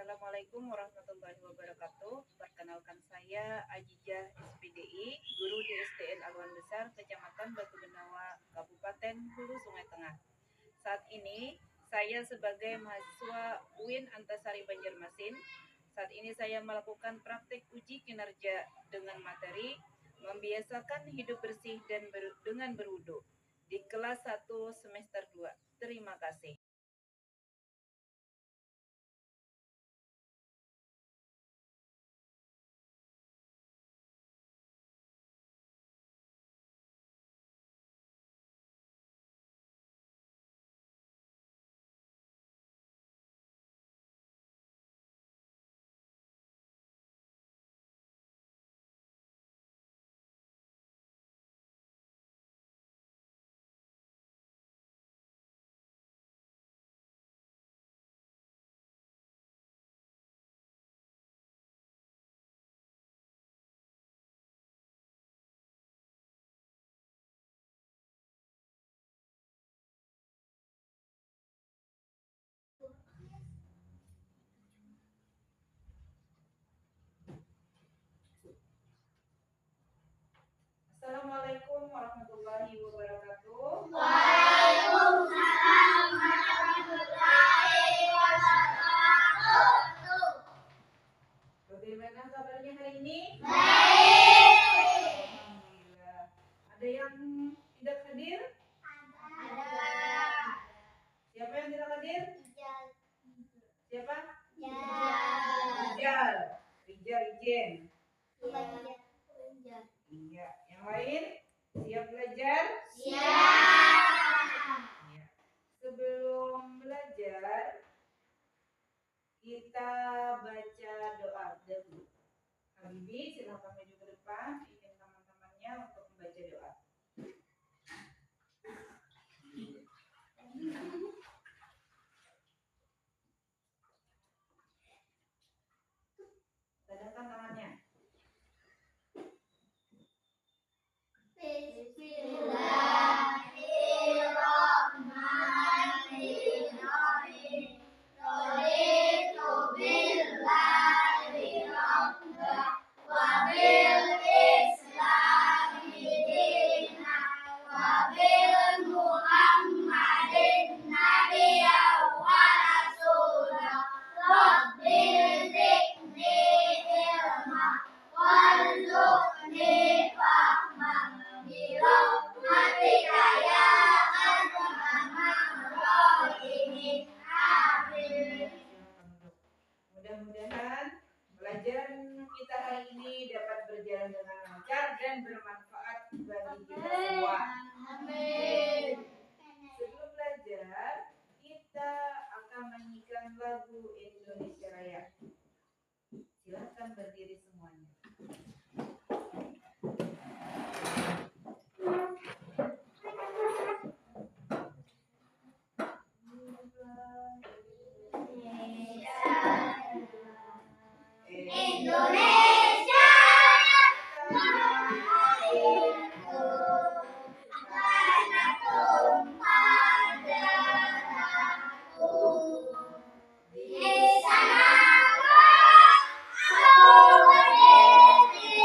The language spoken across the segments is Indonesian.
Assalamualaikum warahmatullahi wabarakatuh. Perkenalkan saya Ajijah SPDI, guru di SDN Aluan Besar, Kecamatan Batu Benawa, Kabupaten Hulu Sungai Tengah. Saat ini saya sebagai mahasiswa UIN Antasari Banjarmasin. Saat ini saya melakukan praktik uji kinerja dengan materi membiasakan hidup bersih dan dengan berwudu di kelas 1 semester 2. Terima kasih. Assalamualaikum warahmatullahi wabarakatuh. Waalaikumsalam warahmatullahi wabarakatuh. Bagaimana kabarnya hari ini? Baik. Alhamdulillah. Ada yang tidak hadir? Ada. Siapa yang tidak hadir? Siapa? Ijal. Rijal Ijen. Ijal. Iya. Yang lain? Siap belajar? Siap. Iya. Sebelum belajar, kita baca doa dulu. Habibi, silakan maju ke depan. Izin teman-temannya untuk membaca doa. Tadahkan tangannya. Bismillahirrahmanirrahim. Raditu billahi rabban wa bil islami dinan wa bil muhammadin nabiyyan wa rasulan. Rabbi zidni ilma warzuqni fahma birahmatika ya arhamar rahimin. Amin. Mudah-mudahan pelajaran kita hari ini dapat berjalan dengan lancar dan bermanfaat bagi kita semua. Amin. Sebelum belajar, kita akan menyanyikan lagu Indonesia Raya. Silakan berdiri semuanya. Indonesia tanah airku, tanah tumpah darahku. Di sanalah aku berdiri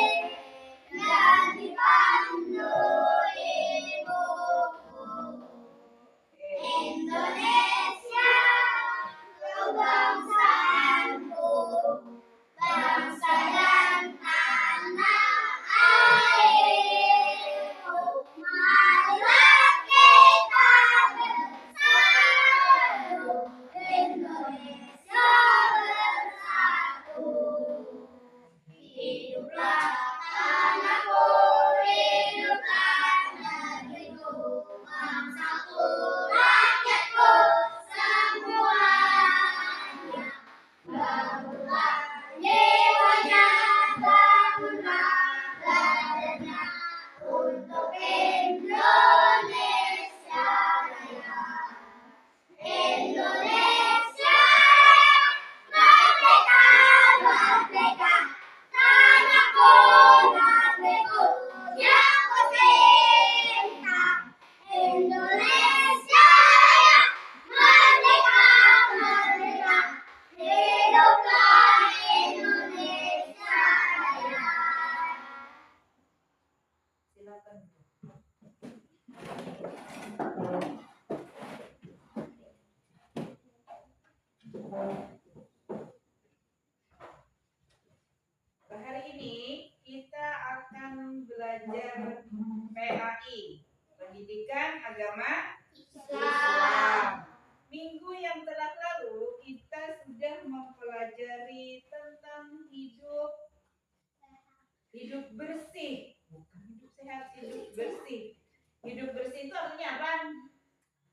Hidup bersih, bukan hidup sehat, hidup bersih. Hidup bersih itu artinya apa?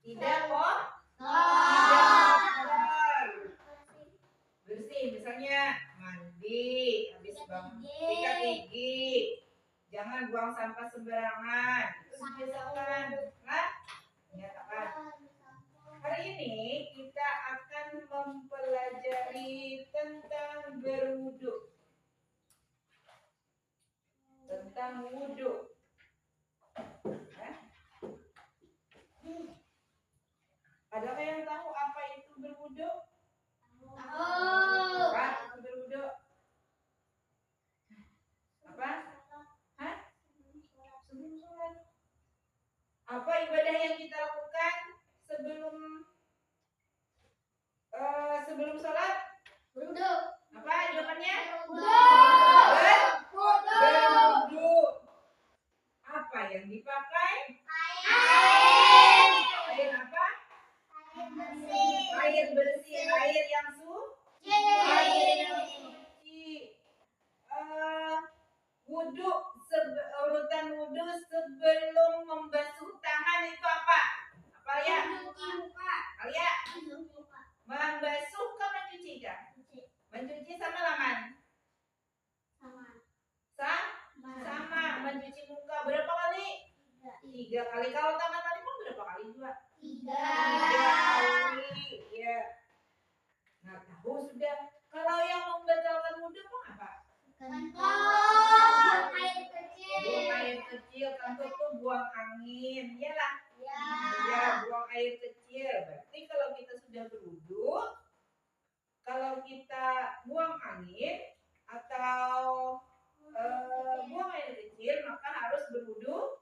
Tidak kotor. Bersih, misalnya mandi, habis bangun sikat gigi, jangan buang sampah sembarangan. Itu dibiasakan. Nah, nyatakan. Hari ini kita akan mempelajari tentang berwudu. Tentang wudu. Adakah yang tahu apa itu berwudu? Apa itu berwudu? Apa? Hah? Sebelum sholat. Apa ibadah yang kita lakukan sebelum sholat? Wudu. Apa jawabannya? Wudu. Berwudu. Apa yang dipakai? Air. Air apa? Air bersih. Air bersih, air yang suci. Wudu, urutan wudu sebelum membasuh tangan itu apa? Apa ya? Alia? Membasuh ke mencuci kan? Mencuci sama laman? Sama. Mencuci muka berapa kali? 3 kali. Kalau tangan tadi pun berapa kali juga? 3 kali. Ya. Nah, tahu sudah. Kalau yang membatalkan wudu apa? Buang air kecil. Buang air kecil, kantong tuh buang angin, iyalah. Ya, buang air kecil. Berarti kalau kita sudah berwudu, kalau kita buang angin atau buang air kecil, maka harus berwudu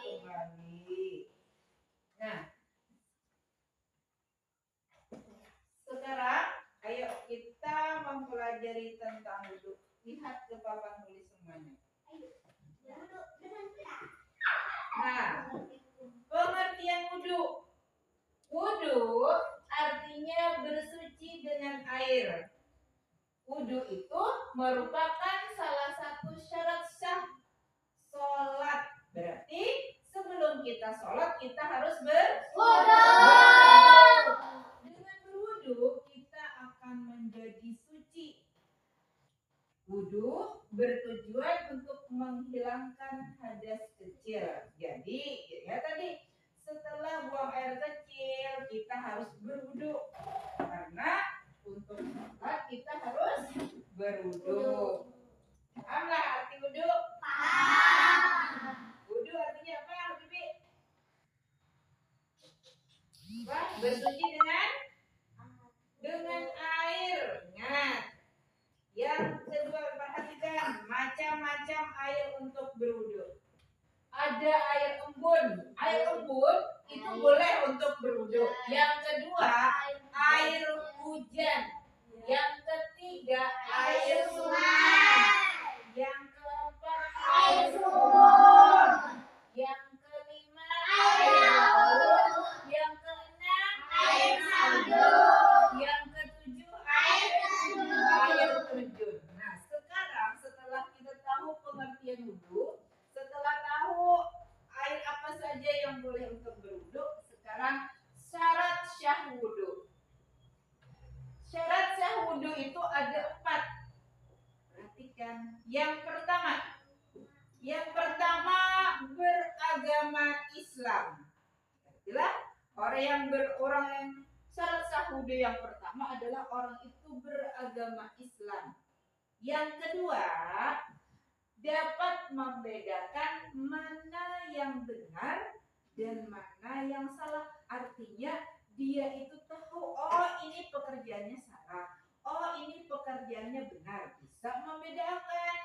kembali. Nah, sekarang ayo kita mempelajari tentang wudu. Lihat ke papan tulis semuanya. Nah, pengertian wudu. Wudu artinya bersuci dengan air. Wudu itu merupakan salah satu syarat sah sholat. Berarti sebelum kita sholat kita harus berwudu. Dengan berwudu kita akan menjadi suci. Wudu bertujuan untuk menghilangkan hadas kecil. Jadi, ya tadi setelah buang air kecil kita harus berwudu. Karena untuk sholat kita harus berwudu. Pahamlah arti wudu? Wudu artinya apa, Bibi? Bersuci dengan air. Ingat. Yang kedua, perhatikan macam-macam air untuk berwudu. Ada air embun. Air embun itu boleh untuk berwudu. Yang kedua, air hujan. Yang ketiga, air sungai. Yang keempat, air sumur. Yang kelima, air laut. Yang keenam, air sabun. Yang ketujuh, air terjun. Nah, sekarang setelah kita tahu pengertian wudu, setelah tahu air apa saja yang boleh untuk berwudu, sekarang syarat syah wudu. Syarat syah wudu itu ada 4. Perhatikan. Yang pertama beragama Islam. Itulah orang yang syarat syah wudu yang pertama adalah orang itu beragama Islam. Yang kedua, dapat membedakan mana yang benar dan mana yang salah. Artinya dia itu tahu, oh ini pekerjaannya salah, oh ini pekerjaannya benar, bisa membedakan.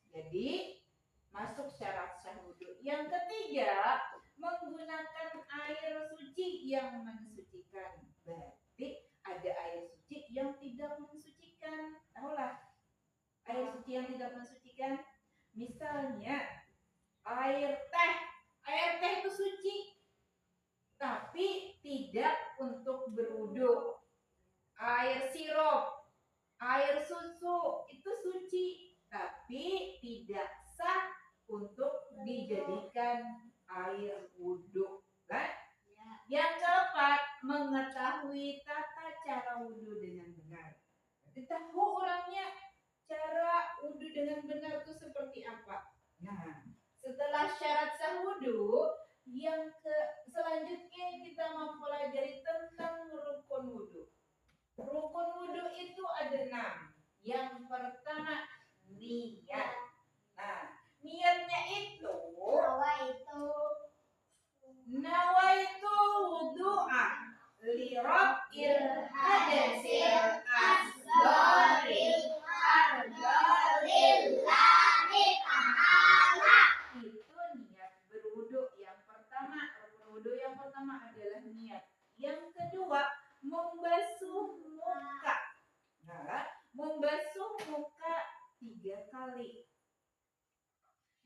Jadi masuk syarat sah wudu. Yang ketiga, menggunakan air suci yang mensucikan. Berarti ada air suci yang tidak mensucikan. Tahulah air suci yang tidak mensucikan. Misalnya air teh itu suci, tapi tidak untuk berwudu. Air sirup, air susu itu suci, tapi keempat, mengetahui tata cara wudhu dengan benar. Jadi tahu orangnya cara wudhu dengan benar itu seperti apa. Nah, setelah syarat sah wudhu, yang selanjutnya kita mempelajari tentang rukun wudhu. Rukun wudhu itu ada 6. Yang pertama, niat. Nah, niatnya itu nawaitu wudu'a li rabbil hadasil asgharil lillahi ta'ala. Itu niat berwudu yang pertama. Rukun wudu yang pertama adalah niat. Yang kedua, membasuh muka. Nah, membasuh muka 3 kali.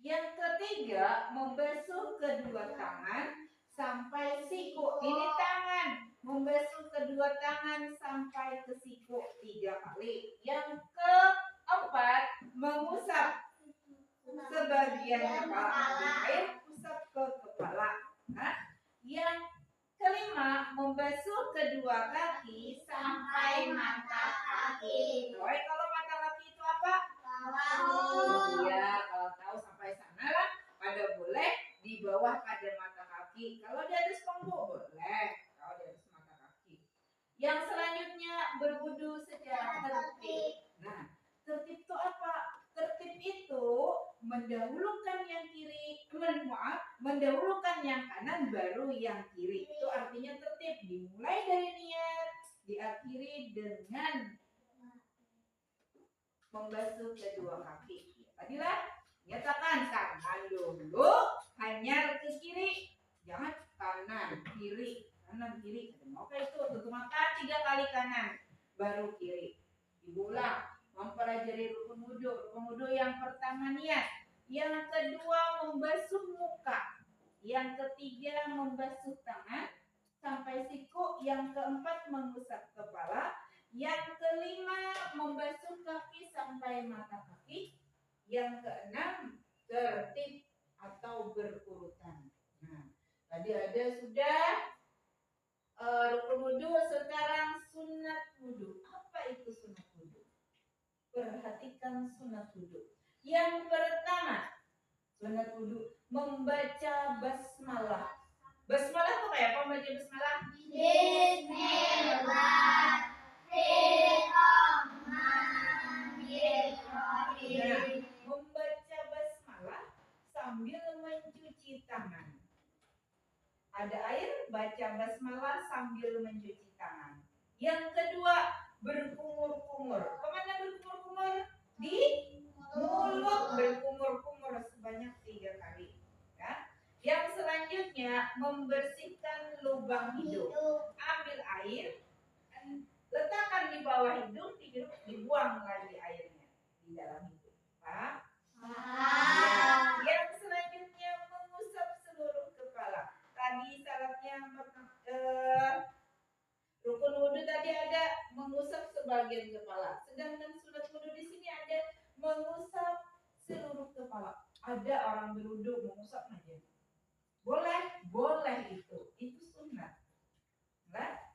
Yang ketiga, membasuh kedua tangan sampai siku. Ini tangan. Membasuh kedua tangan sampai ke siku 3 kali. Yang keempat, mengusap sebagian kepala. Air usap ke kepala. Nah, yang kelima, membasuh kedua kaki sampai mata kaki. Roy, kalau mata kaki itu apa? Iya, kalau tahu sampai sana lah. Pada boleh di bawah pada mata kaki. Kalau di atas punggung boleh. Kalau di atas mata kaki. Yang selanjutnya berwudu secara tertib. Nah, tertib itu apa? Tertib itu mendahulukan yang kiri, mendahulukan yang kanan baru yang kiri. Itu artinya tertib. Dimulai dari niat, diakhiri dengan membasuh kedua kaki. Tadilah nyatakan kanan dulu, hanya ke kiri, jangan kanan kiri, kanan kiri. Oke, itu tutup mata 3 kali kanan, baru kiri. Diulang, mempelajari rukun wudu. Rukun wudu yang pertama niat, yang kedua membasuh muka, yang ketiga membasuh tangan sampai siku, yang keempat mengusap kepala, yang kelima membasuh kaki sampai mata kaki, yang keenam tertib atau berurutan. Nah, tadi ada sudah rukun wudu, sekarang sunat wudu. Apa itu sunat wudu? Perhatikan sunat wudu. Yang pertama, sunat wudu membaca basmalah. Basmalah itu kayak apa membaca basmalah? Nah, membaca basmalah sambil mencuci tangan. Ada air, baca basmalah sambil mencuci tangan. Yang kedua, berkumur-kumur. Kemana berkumur-kumur? Di mulut berkumur-kumur sebanyak 3 kali. Ya. Yang selanjutnya, membersihkan lubang hidung. Ambil air, letakkan di bawah hidung, dibuang lagi airnya di dalam hidung. Pak? Yang selanjutnya, mengusap seluruh kepala. Tadi syaratnya rukun wudu tadi ada mengusap sebagian kepala. Sedangkan sunat wudu di sini ada mengusap seluruh kepala. Ada orang berwudu mengusap aja. Boleh itu sunat. Nah,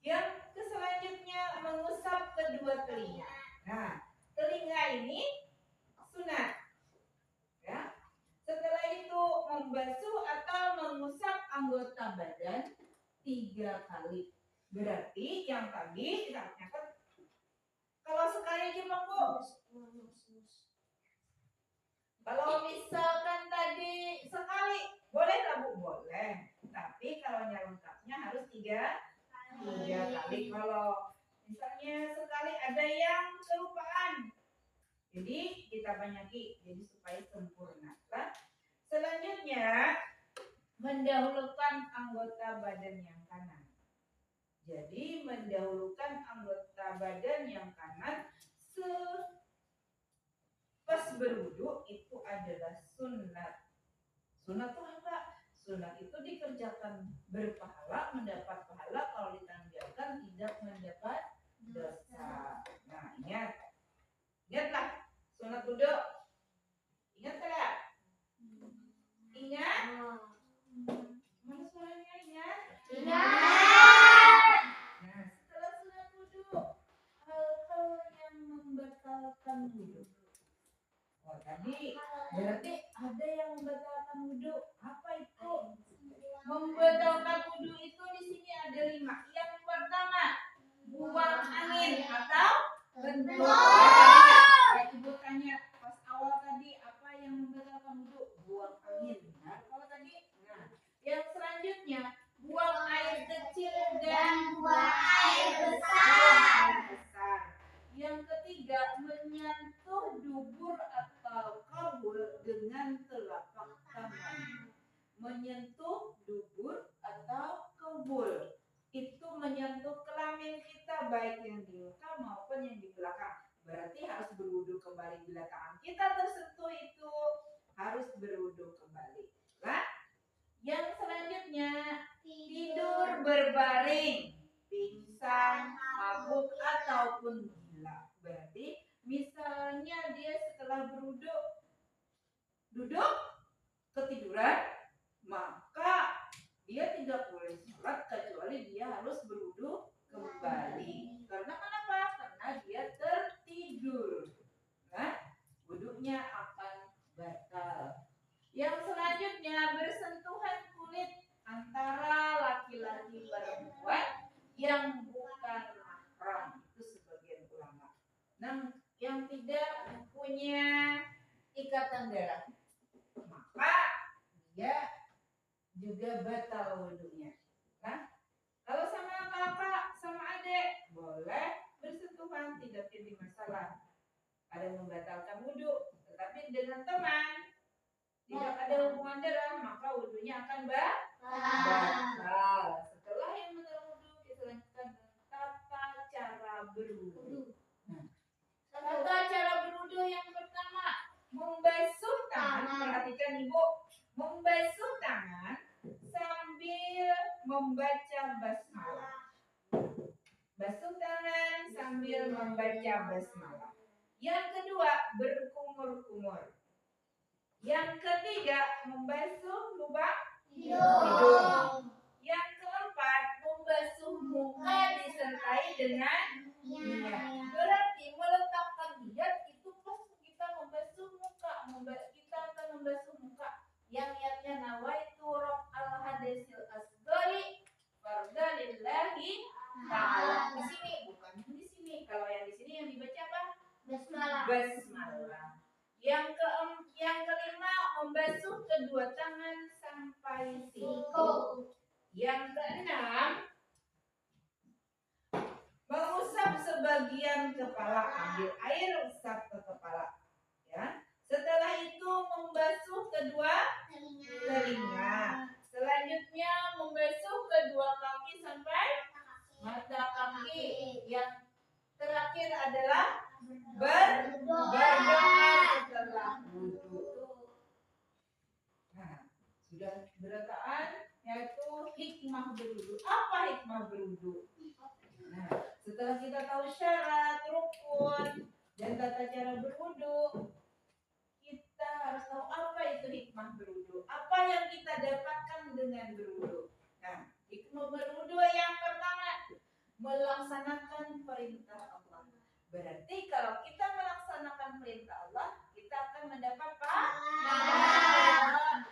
yang selanjutnya mengusap kedua telinga. Nah, telinga ini sunat. Ya. Setelah itu membasuh atau mengusap anggota badan 3 kali. Berarti yang tadi kita catat kalau sekali aja Bang Bu. Kalau misalkan tadi sekali, boleh lah Bu? Boleh. Tapi kalau lengkapnya harus 3 kali. Kalau misalnya sekali ada yang kelupaan, jadi kita banyaki, jadi supaya sempurna. Nah, selanjutnya mendahulukan anggota badan yang kanan. Jadi mendahulukan anggota badan yang kanan pas berwudu itu adalah sunat. Sunat itu apa? Sunat itu dikerjakan berpahala, mendapat pahala. Kalau ditanggalkan tidak mendapat dosa. Nah, ingatlah sunat wudu. Ingat tidak? Ingat? Mana suaranya ingat? Ingat. Ya, ibu tanya pas awal tadi apa yang membatalkan wudhu? Buang angin. Nah, kalau tadi, nah, yang selanjutnya buang air kecil dan buang air besar. Yang ketiga menyentuh dubur atau kabul dengan telapak tangan. Menyentuh dubur atau kabul itu menyentuh kelamin kita baik yang di muka maupun yang di belakang. Berarti harus berwudu kembali bila tangan kita tersentuh itu harus berwudu kembali. Nah, yang selanjutnya tidur berbaring, pingsan, mabuk ataupun gila. Berarti misalnya dia setelah berwudu duduk ketiduran, maka dia tidak boleh sholat kecuali dia harus berwudu kembali. Karena kenapa? Karena dia tertidur. Nah, wudunya akan batal. Yang selanjutnya bersentuhan kulit antara laki-laki perempuan yang bukan mahram. Itu sebagian ulama. Nah, yang tidak mempunyai ikatan darah, maka dia juga batal wudunya. Nah, kalau sama kakak, sama adik, boleh bersentuhan, tidak jadi masalah. Ada yang membatalkan wudu, tetapi dengan teman tidak ada hubungan darah, maka wudunya akan batal. Setelah yang mengenal wudu, kita lanjutkan dengan tata cara berwudu. Nah, tata cara berwudu yang pertama, membasuh tangan. Perhatikan ibu, membasuh tangan sambil membaca basmalah. Basuh tangan sambil membaca basmalah. Yang kedua, berkumur-kumur. Yang ketiga, membasuh lubang hidung. Yang keempat, membasuh muka disertai dengan minyak. Berarti meletakkan niat itu pas kita membasuh muka, kita akan membasuh muka. Yang niatnya nawaitu raf'al hadasil asghari fardalillahi ta'ala. Di sini bukan yang di sini. Kalau yang di sini yang dibaca apa? Basmalah. Yang kelima, membasuh kedua tangan sampai siku. Yang keenam, mengusap sebagian kepala, ambil air usap ke kepala. Ya. Setelah itu membasuh kedua telinga. Selanjutnya membasuh kedua kaki sampai mata kaki. Yang terakhir adalah berdoa setelah wudu. Nah, sudah berataan yaitu hikmah berwudu. Apa hikmah berwudu? Nah, setelah kita tahu syarat, rukun, dan tata cara berwudu, kita harus tahu apa itu hikmah berwudu. Apa yang kita dapatkan dengan berwudu. Nah, hikmah berwudu yang pertama, melaksanakan perintah Allah. Berarti kalau kita melaksanakan perintah Allah, kita akan mendapat pahala.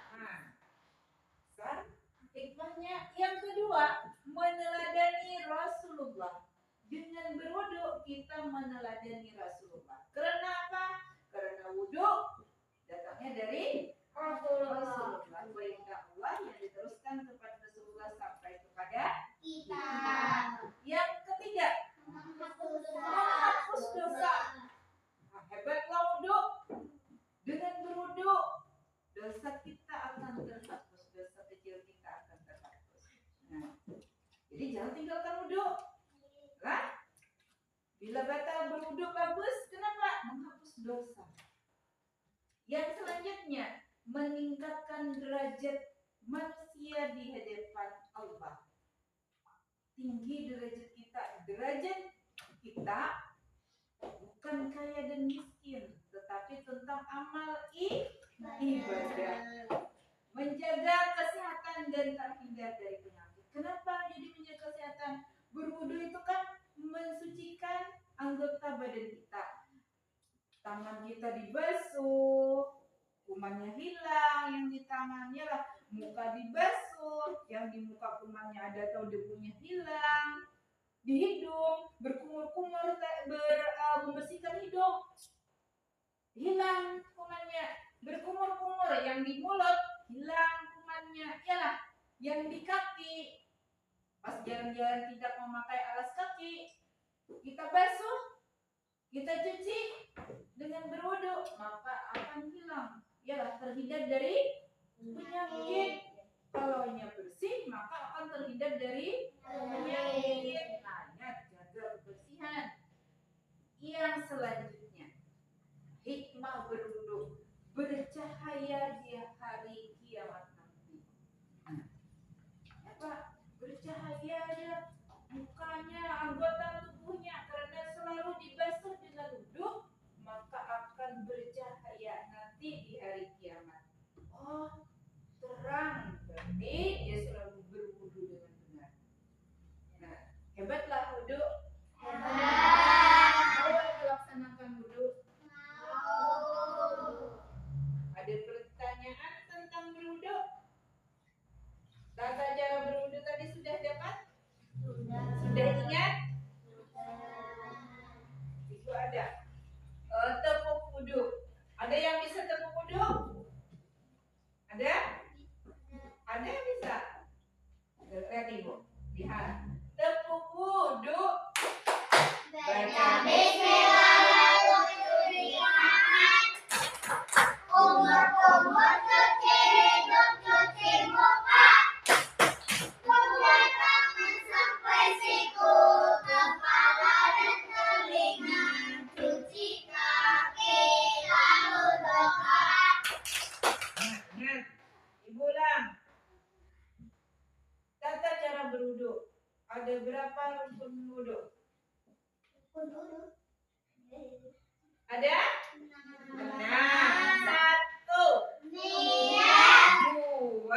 Nah, hikmahnya yang kedua, meneladani Rasulullah. Dengan berwudu kita meneladani Rasulullah. Karena apa? Karena wudu datangnya dari Rasulullah. Perintah Allah yang diteruskan kepada Rasulullah sampai kepada kita. Yang ketiga, menghapus dosa. Nah, hebatlah wudu. Dengan berwudu, dosa kita akan terhapus. Dosa kecil kita akan terhapus. Nah, jadi jangan tinggalkan wudu. Lah, bila batal berwudu bagus, kenapa? Menghapus dosa. Yang selanjutnya, meningkatkan derajat manusia di hadapan Allah. Tinggi derajat kita. Derajat kita bukan kaya dan miskin, tetapi tentang amal ibadah. Menjaga kesehatan dan terhindar dari penyakit. Kenapa jadi menjaga kesehatan? Berwudu itu kan mensucikan anggota badan kita. Tangan kita dibasuh, kumannya hilang yang di tangannya lah. Muka dibasuh, yang di muka kumannya ada atau debunya hilang. di hidung, berkumur-kumur, membersihkan hidung, hilang kumannya. Berkumur-kumur yang di mulut, hilang kumannya. Iyalah, yang di kaki, pas jalan-jalan tidak memakai alas kaki, kita basuh, kita cuci dengan berwudu, maka akan hilang. Iyalah, terhindar dari penyakit. Kalau bersih, maka akan terhindar dari penyakit. Hanya jaga kebersihan. Yang selanjutnya, hikmah berwudu, bercahaya di hari kiamat nanti. Apa? Bercahaya dia mukanya, anggota tubuhnya, karena selalu dibasuh dengan wudu, maka akan bercahaya nanti di hari kiamat. Oh, terang, berarti dia selalu berwudu dengan benar. Nah, hebatlah wudu. Mau melaksanakan wudu? Ada pertanyaan tentang berwudu? Tata cara berwudu tadi sudah dapat? Sudah ingat? Itu ada tepuk wudu. Ada yang bisa tepuk wudu? Ada? Ada yang bisa? Lihat ibu, lihat. Tepuk wudu. Baca Bismillahirrahmanirrahim. Kumur-kumur cuci hidung, cuci muka. Mulai tangan sampai siku, kepala dan telinga. Cuci kaki, lalu doa. Nah, ibu ulang. Tata cara berwudu. Ada berapa rukun wudu? Ada? 6. 1, Niat 2,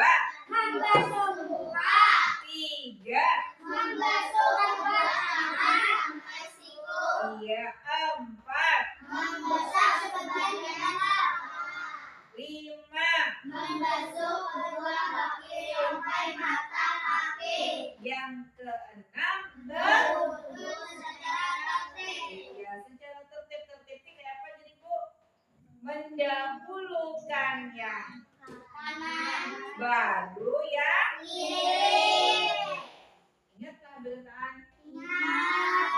membasuh muka, 3, membasuh kedua tangan sampai siku, 4, membasuh sebagian kepala, 5, membasuh kedua kaki sampai mata kaki, yang ke-6 berwudu secara tertib. ya, secara tertib kayak apa jadi Bu? Mendahulukan yang Kanan, baru yang kiri, ingat kehabisan. ingat,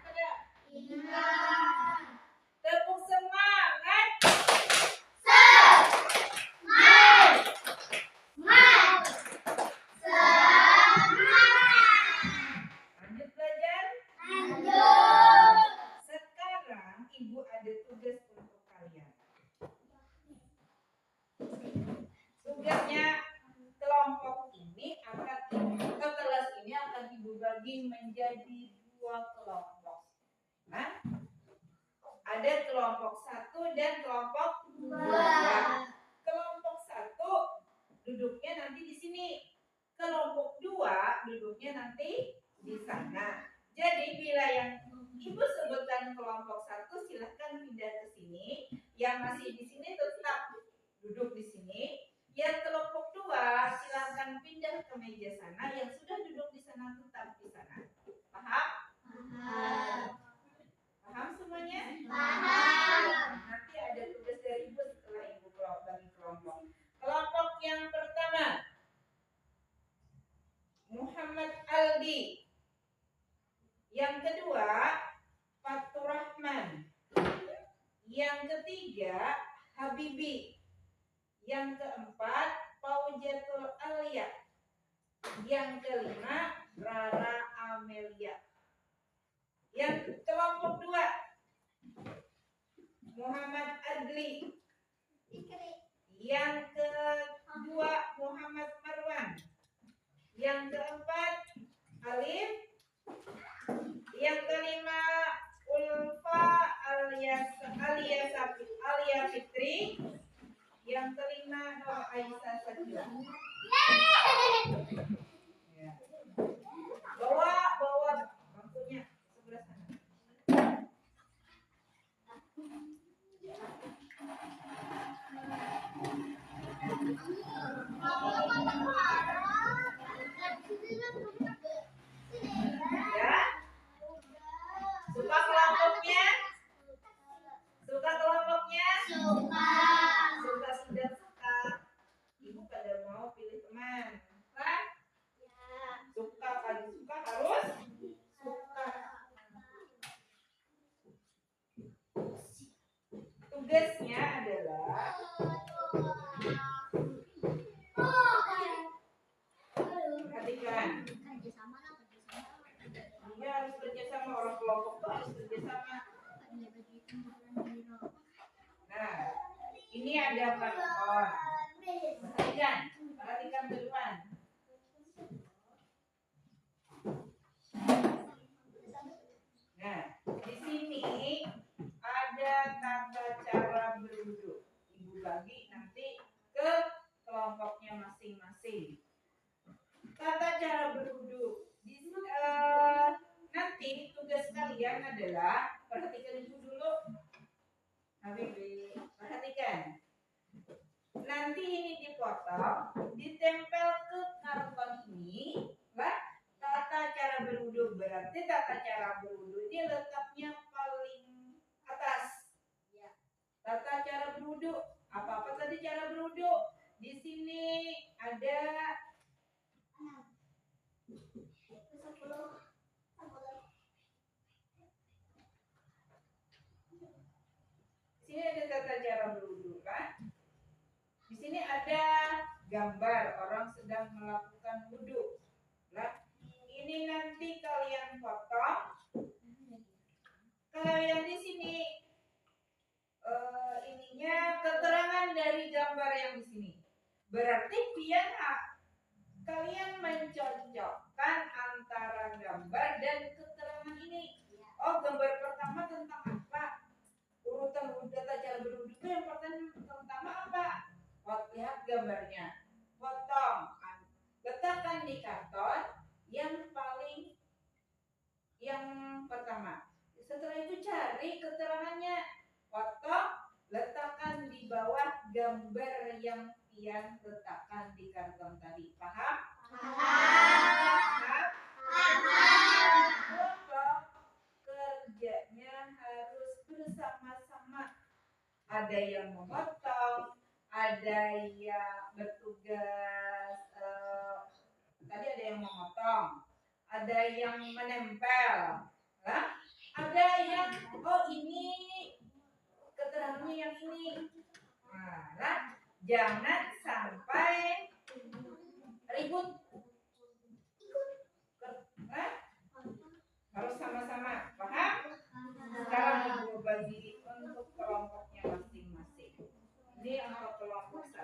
Ada ingat. tepuk semangat. Lanjut belajar. Sekarang ibu ada tugas untuk kalian. Tugasnya kelompok ini kelas ini akan ibu bagi menjadi 2 kelompok. Nah, ada kelompok 1 dan kelompok 2. Kelompok 1 duduknya nanti di sini. Kelompok 2 duduknya nanti di sana. Jadi bila yang ibu sebutkan kelompok 1 silahkan pindah ke sini. Yang masih di sini tetap duduk di sini. Yang kelompok 2 silahkan pindah ke meja sana. Yang sudah duduk di sana tetap di sana. Paham? Paham semuanya? Nanti ada tugas dari ibu setelah ibu bagi kelompok. Kelompok yang pertama Muhammad Aldi. Yang kedua Fatur Rahman. Yang ketiga Habibi. Yang keempat Faujatul Alia. Yang kelima Rara Amelia. Yang kelompok 2 Muhammad Adli. Yang kedua Muhammad Marwan. Yang keempat Alif. Yang kelima Ulfa Alia Fitri. Yang kelima Nur Aisyah Sajila. Ya. Bawa bangkunya sebelah sana. tugasnya adalah perhatikan. Dia harus kerjasama, orang kelompok tuh harus kerjasama. Nah, ini ada karton. Perhatikan ke depan. Nah, di sini ada tata cara berduduk. Ibu bagi nanti ke kelompoknya masing-masing. Tata cara berduduk. Nanti tugas kalian adalah perhatikan ibu dulu. Habibi, perhatikan. Nanti ini dipotong, ditempel ke karton ini, lah. Tata cara berwudu, berarti tata cara berwudu ini letaknya paling atas. Ya. Tata cara berwudu, apa tadi cara berwudu? Di sini ada sini ada tata cara berwudu kan? Di sini ada gambar orang sedang melakukan wudu. Nah, ini nanti kalian potong. Kalian di sini ininya keterangan dari gambar yang di sini. Berarti kalian mencocokkan antara gambar dan keterangan ini. Oh, gambar pertama tentang apa? Urutan tata cara berwudu itu yang pertama apa? Lihat gambarnya, potong, letakkan di karton yang pertama. Setelah itu cari keterangannya, potong, letakkan di bawah gambar yang Pian letakkan di karton tadi. Paham? Paham? Kelompok kerjanya harus bersama-sama. Ada yang memotong, ada yang bertugas tadi ada yang memotong, ada yang menempel, ada yang ini keterangannya yang ini. Nah, jangan sampai ribut. Harus sama-sama, paham? Sekarang ibu bagi untuk kelompoknya masing-masing. Ini untuk kelompok 1.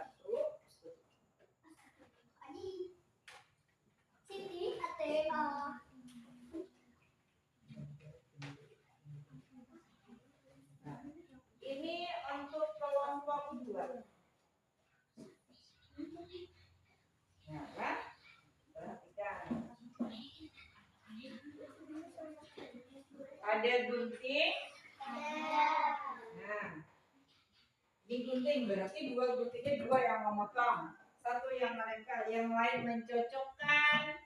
Ini untuk kelompok 2. Nah, kan? Perhatikan. Ada gunting. Nah, ini gunting berarti guntingnya 2 yang memotong, 1 yang menempel, yang lain mencocokkan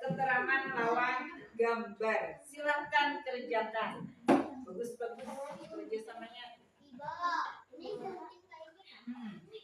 keterangan lawan gambar. Silakan kerjakan. Bagus kerjasamanya. Ini gunting kayak gini.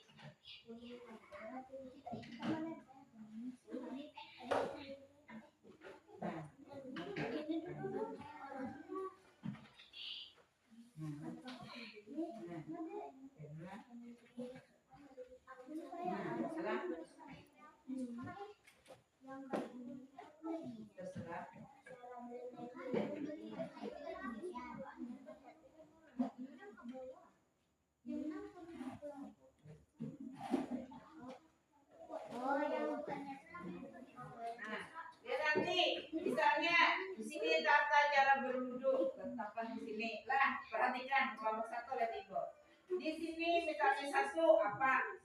Nanti misalnya di sini tata cara berwudu, letakkan di sini. Lah, perhatikan kelompok 1 lihat ibu. Di sini misalnya 1 apa?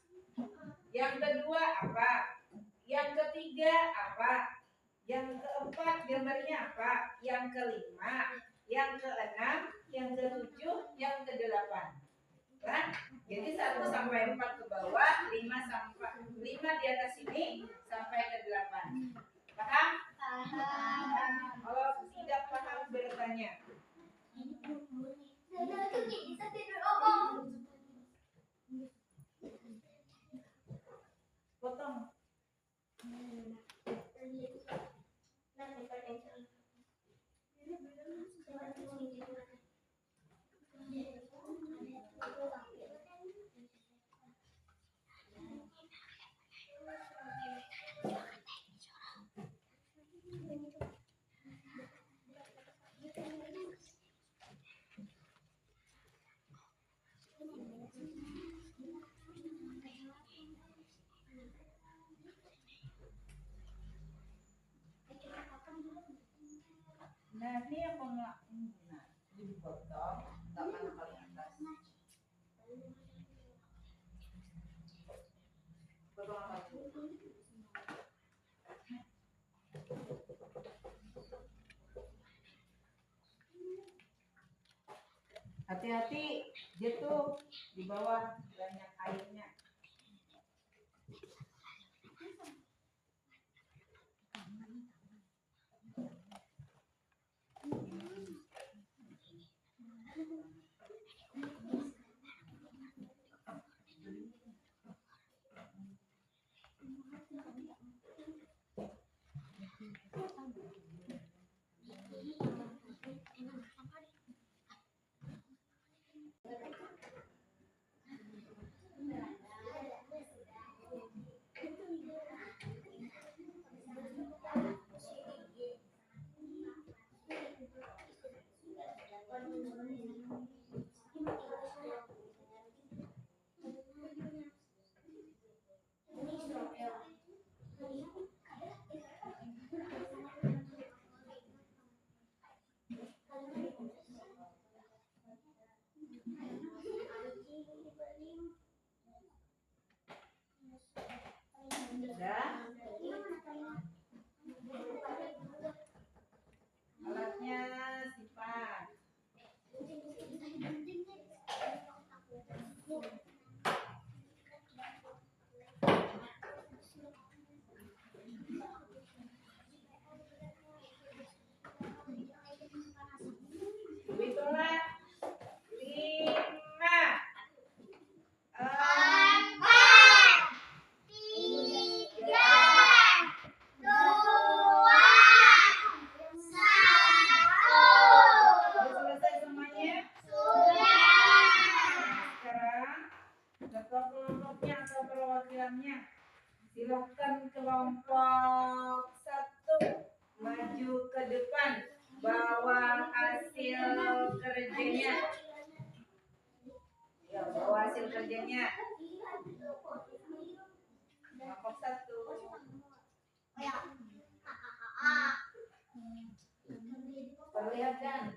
Yang kedua apa? Yang ketiga apa? Yang keempat gambarnya apa? Yang kelima, yang keenam, yang ketujuh, yang kedelapan. Kan? Jadi 1 sampai 4 ke bawah, 5 di atas ini sampai ke 8. Paham? Paham. Kalau tidak paham bertanya. Potong. Nah, ini yang pemula. Nah, dipotong, tak mana paling atas. Potong apa tuh? Hati-hati, jatuh di bawah banyak airnya. Udah? Alatnya sifat. Hitunglah. 5, 4, 3, 2, 1. Sudah selesai semuanya? Sudah. Sekarang ketua kelompoknya atau perwakilannya, silakan kelompok 1 maju ke depan, bawa hasil kerjanya. Ya, bawa hasil kerjanya. Kelompok 1. Perlihatkan.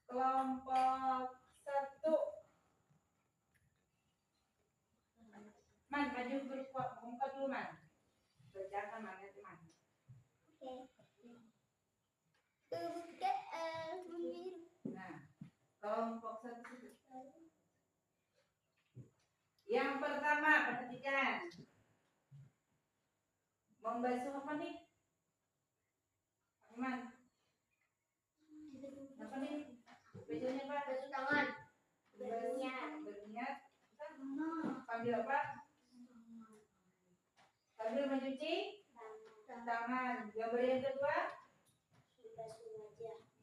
Kelompok 1. Man, maju bermuka dulu, Man. Bacakan, Man, itu, Man. Nah, kelompok 1. Yang pertama, perhatikan. Membasuh apa nih? Man. Apa nih? Bacanya apa? Basuh tangan. Berniat. Panggil apa? Sambil mencuci tangan. Gambar yang kedua?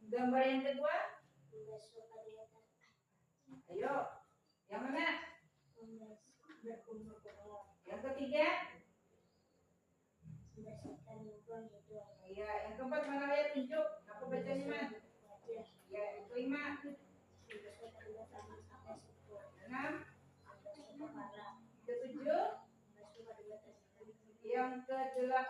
Gambar yang kedua? Ayo. Yang mana? Yang ketiga? Iya, yang keempat mana, lihat tunjuk. Apa bacanya, Man? Ya, yang kelima. 6. Ke-7. Yang ke-8.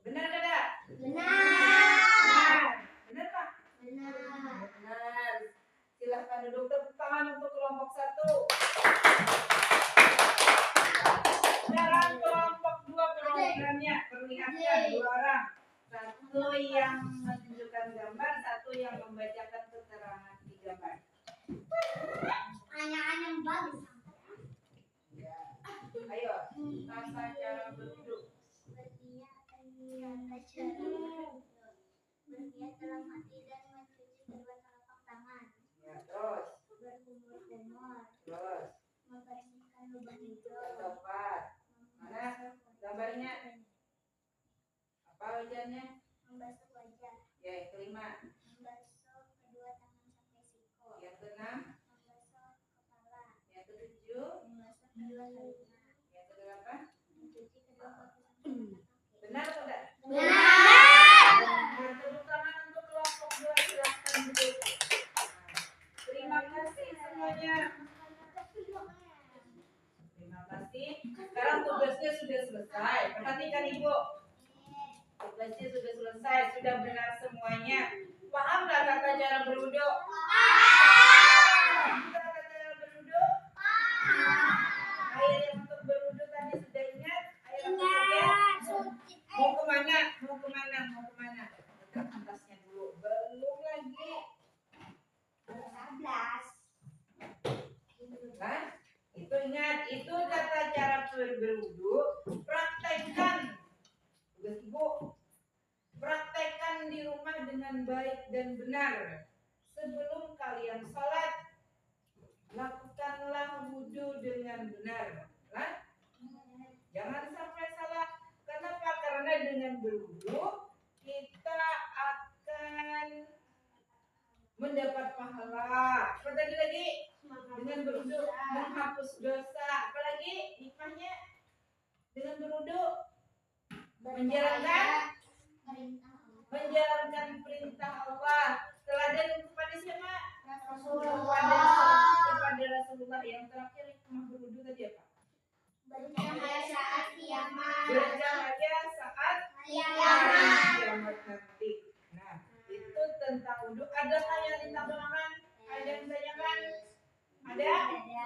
Benar tidak? Benar. Benar, Pak? Benar. Benar. Silahkan duduk, tepuk tangan untuk kelompok 1. Sekarang kelompok 2 perwakilannya, perlihatkan 2 orang. 1 yang menunjukkan gambar, 1 yang membacakan keterangan di gambar. Anak-anak yang bagus. Ya. Ayo, tata cara berduduk. Berniat dalam hati dan mencuci kedua telapak tangan. Ya, terus. Berkumur-kumur. Terus. Membersihkan lubang hijau. Yang keempat. Mana gambarnya? Apa wajahnya? Membasuh wajah. Ya, yang kelima. Membasuh kedua tangan sampai siku. Yang keenam. Membasuh kepala. Yang ketujuh. Membasuh kedua telinga. Yang kedelapan. Mencuci kedua kaki sampai mata kaki. Benar atau tidak? Benar. Tepuk tangan untuk kelompok 2, silahkan duduk. Terima kasih. selesai. Perhatikan Ibu. Tugasnya sudah selesai, sudah benar semuanya. Paham nggak tata cara berwudu? Tata cara berwudu? Air yang untuk berwudu tadi sudah ingat? Air apa saja? Mau kemana? Mau kemana? Mau kemana? Buka atasnya dulu. Belum lagi. 11. Kan? Itu ingat, itu tata cara berwudu. Praktekkan. Tugas Ibu. Praktekkan di rumah dengan baik dan benar. Sebelum kalian sholat, lakukanlah wudu dengan benar. Kan? Jangan sampai salah. Kenapa? Karena dengan berwudu kita akan mendapat pahala. Apa tadi lagi? Dengan berwudu menghapus dosa. Apalagi hikmahnya dengan berwudu menjalankan perintah Allah. Teladan kepada siapa? Kepada Rasulullah. Yang terakhir hikmah berwudu tadi apa? Bercahaya saat kiamat. Bercahaya saat kiamat nanti. Nah, itu tentang wudu. Adakah yang ditambahkan? Ada yang ditanyakan? Ada? Ada.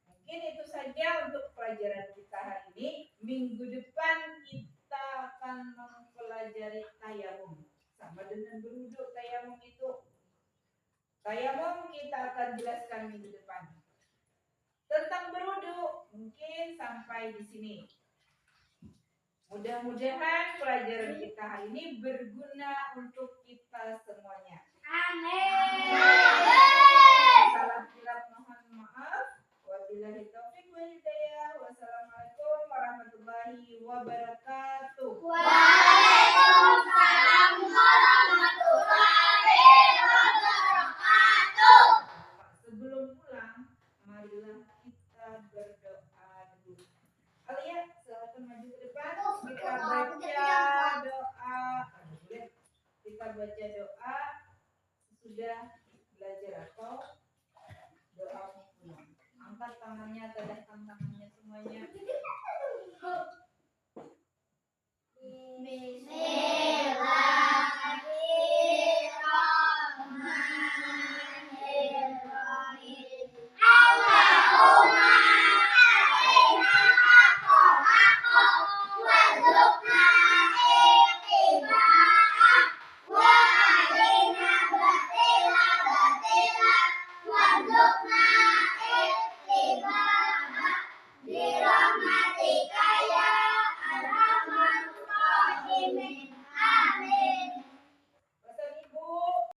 Mungkin itu saja untuk pelajaran kita hari ini. Minggu depan kita akan mempelajari tayamum. Sama dengan berwudu, tayamum itu. Tayamum kita akan jelaskan minggu depan. Tentang berwudu mungkin sampai di sini. Mudah-mudahan pelajaran kita hari ini berguna untuk kita semuanya. Amin. Salah silap mohon maaf. Wabillahi taufiq wal hidayah. Wassalamualaikum warahmatullahi wabarakatuh. Waalaikumsalam warahmatullahi wabarakatuh. Sebelum pulang, marilah kita berdoa dulu. Alia, silakan maju ke depan. Kita baca doa. Kita baca doa sudah belajar atau doa pulang. Angkat tangannya, tadahkan tangannya semuanya. Bismillah.